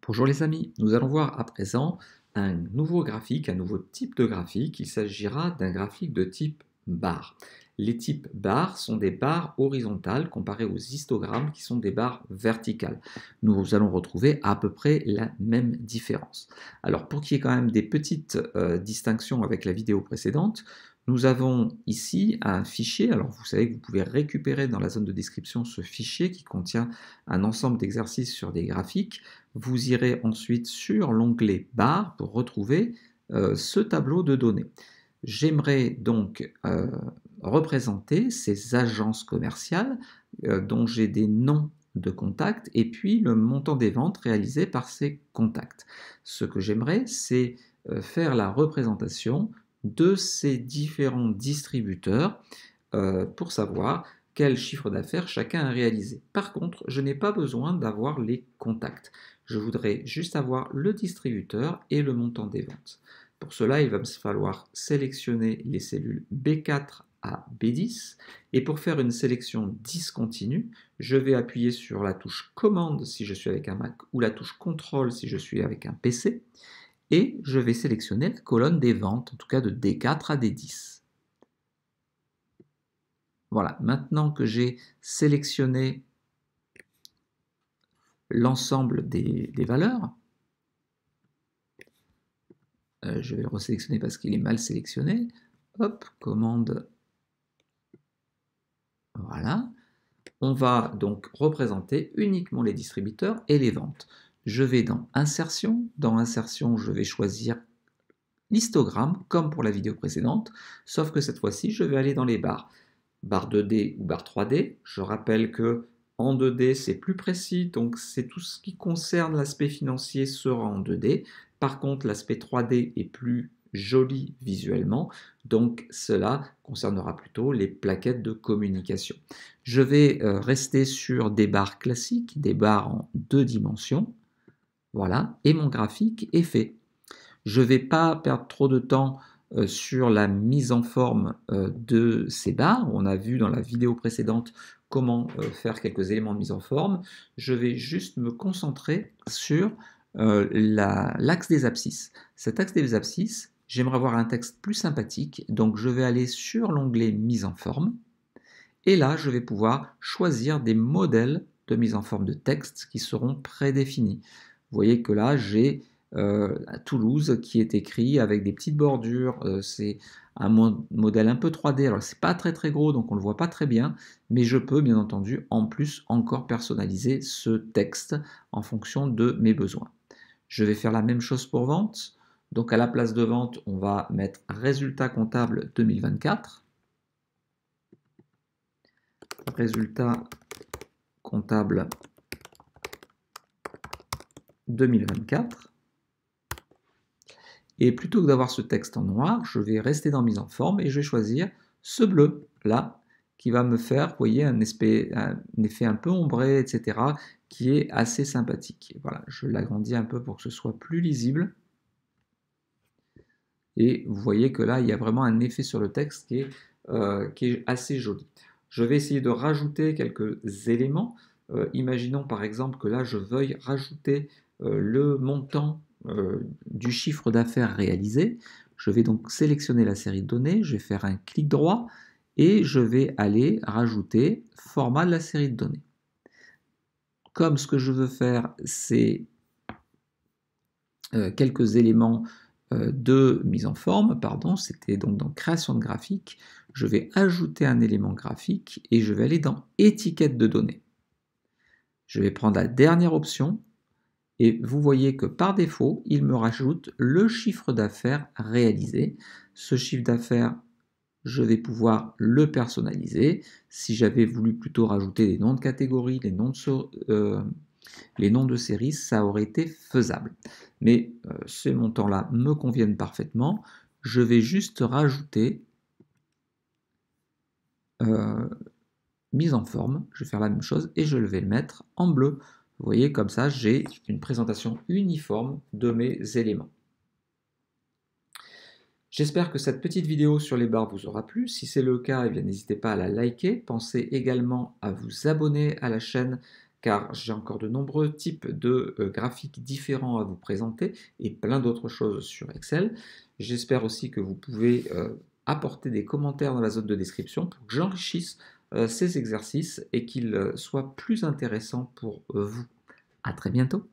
Bonjour les amis, nous allons voir à présent un nouveau graphique, un nouveau type de graphique. Il s'agira d'un graphique de type barre. Les types barres sont des barres horizontales comparées aux histogrammes qui sont des barres verticales. Nous allons retrouver à peu près la même différence. Alors pour qu'il y ait quand même des petites distinctions avec la vidéo précédente, nous avons ici un fichier. Alors vous savez que vous pouvez récupérer dans la zone de description ce fichier qui contient un ensemble d'exercices sur des graphiques. Vous irez ensuite sur l'onglet barre pour retrouver ce tableau de données. J'aimerais donc représenter ces agences commerciales dont j'ai des noms de contacts et puis le montant des ventes réalisées par ces contacts. Ce que j'aimerais, c'est faire la représentation de ces différents distributeurs pour savoir quel chiffre d'affaires chacun a réalisé. Par contre, je n'ai pas besoin d'avoir les contacts. Je voudrais juste avoir le distributeur et le montant des ventes. Pour cela, il va me falloir sélectionner les cellules B4 à B10. Et pour faire une sélection discontinue, je vais appuyer sur la touche commande si je suis avec un Mac ou la touche contrôle si je suis avec un PC. Et je vais sélectionner la colonne des ventes, en tout cas de D4 à D10. Voilà, maintenant que j'ai sélectionné l'ensemble des valeurs, je vais le resélectionner parce qu'il est mal sélectionné. Hop, commande. Voilà. On va donc représenter uniquement les distributeurs et les ventes. Je vais dans Insertion. Dans Insertion, je vais choisir l'histogramme, comme pour la vidéo précédente, sauf que cette fois-ci, je vais aller dans les barres. Barre 2D ou barre 3D. Je rappelle que en 2D, c'est plus précis, donc c'est tout ce qui concerne l'aspect financier sera en 2D. Par contre, l'aspect 3D est plus joli visuellement, donc cela concernera plutôt les plaquettes de communication. Je vais rester sur des barres classiques, des barres en 2 dimensions. Voilà, et mon graphique est fait. Je ne vais pas perdre trop de temps sur la mise en forme de ces barres. On a vu dans la vidéo précédente comment faire quelques éléments de mise en forme. Je vais juste me concentrer sur l'axe des abscisses. Cet axe des abscisses, j'aimerais avoir un texte plus sympathique, donc je vais aller sur l'onglet mise en forme. Et là, je vais pouvoir choisir des modèles de mise en forme de texte qui seront prédéfinis. Vous voyez que là, j'ai à Toulouse qui est écrit avec des petites bordures. C'est un modèle un peu 3D. Alors, c'est pas très très gros, donc on le voit pas très bien, mais je peux bien entendu en plus encore personnaliser ce texte en fonction de mes besoins. Je vais faire la même chose pour vente. Donc, à la place de vente, on va mettre résultat comptable 2024. Résultat comptable 2024. Et plutôt que d'avoir ce texte en noir, je vais rester dans mise en forme et je vais choisir ce bleu là qui va me faire, vous voyez, un effet un peu ombré, etc., qui est assez sympathique. Voilà, je l'agrandis un peu pour que ce soit plus lisible. Et vous voyez que là, il y a vraiment un effet sur le texte qui est assez joli. Je vais essayer de rajouter quelques éléments. Imaginons par exemple que là, je veuille rajouter le montant du chiffre d'affaires réalisé. Je vais donc sélectionner la série de données, je vais faire un clic droit et je vais aller rajouter format de la série de données. Comme ce que je veux faire, c'est quelques éléments de mise en forme, pardon, c'était donc dans création de graphique, je vais ajouter un élément graphique et je vais aller dans étiquette de données. Je vais prendre la dernière option et vous voyez que par défaut, il me rajoute le chiffre d'affaires réalisé. Ce chiffre d'affaires, je vais pouvoir le personnaliser. Si j'avais voulu plutôt rajouter les noms de catégories, les noms de séries, ça aurait été faisable. Mais ces montants-là me conviennent parfaitement. Je vais juste rajouter mise en forme. Je vais faire la même chose et je vais le mettre en bleu. Vous voyez, comme ça, j'ai une présentation uniforme de mes éléments. J'espère que cette petite vidéo sur les barres vous aura plu. Si c'est le cas, eh bien, n'hésitez pas à la liker. Pensez également à vous abonner à la chaîne car j'ai encore de nombreux types de graphiques différents à vous présenter et plein d'autres choses sur Excel. J'espère aussi que vous pouvez apporter des commentaires dans la zone de description pour que j'enrichisse ces exercices et qu'ils soient plus intéressants pour vous. À très bientôt.